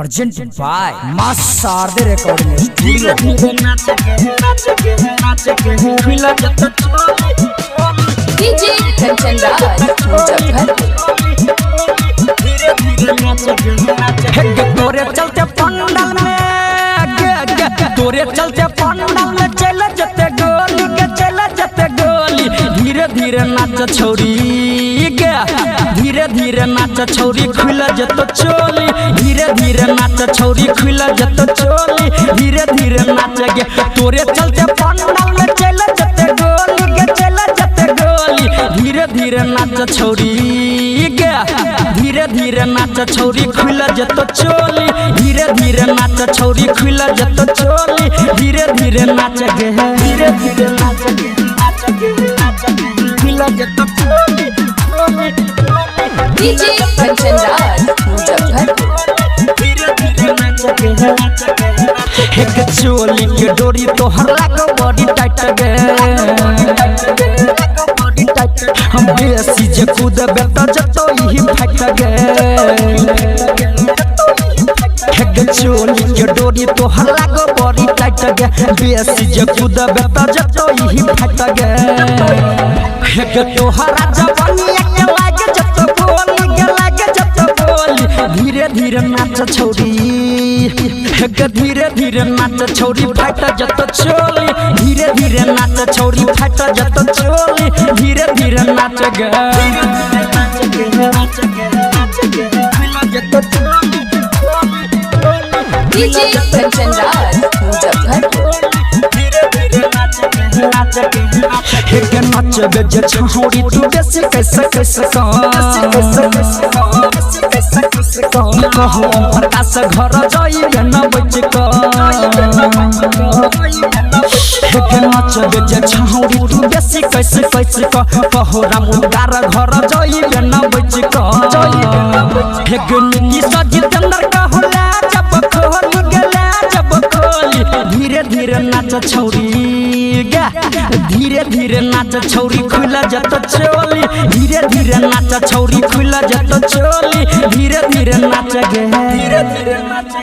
presented by Mass Sarde Recording Studio. DJ Kanchan Raj, तोरे चलते पंडाल में चल जते गोली के चल जते गोली धीरे धीरे नाच छौरी गे धीरे धीरे नाच छौरी खुल जतो चोली धीरे धीरे नाच छौरी खुल जतो चोली धीरे धीरे नाच गे तोरे चलते पंडाल में चल जते गोली के चल जते गोली धीरे धीरे नाच छौरी गे धीरे धीरे नाच छौरी खुल जतो चोली धीरे धीरे नाच छौरी खुल जतो चोली धीरे धीरे नाच गे धीरे धीरे नाच गे खुल जतो चोली DJ Kanchan Raj, धीरे धीरे नाच गे एक चोली के डोरी तोहर लागो बॉडी टाइट गे हम बेसी जे कूदबे त जतो ही फाट गे एक चोली के डोरी तोहर लागो बॉडी टाइट गे बेसी जे कूदबे त जतो ही फाट गे एक तोहरा जवानिया के लागे जतो बोली के लागे जतो बोली धीरे धीरे नाच छौरी एक धीरे धीरे नाच छौरी फाट जतो चोली धीरे धीरे नाच छौरी फाट जतो चोली धीरे धीरे नाच गे DJ Kanchan Raj, एक नचबे जे छौरी तू कैसे कैसे कैसे कहो प्रकाश घर जाइए न बच एक नचबे जे छौरी तू कैसे कैसे कैसे कहो रामुदार घर जाइए न बच एक निकी सजितेंद्र कहला जब खोली गला जब खोली धीरे धीरे नाच छौरी गे धीरे धीरे नाच छौरी खुल जतो चोली धीरे धीरे नाच छौरी खुल जतो चोली धीरे धीरे नाच गे धीरे धीरे नाच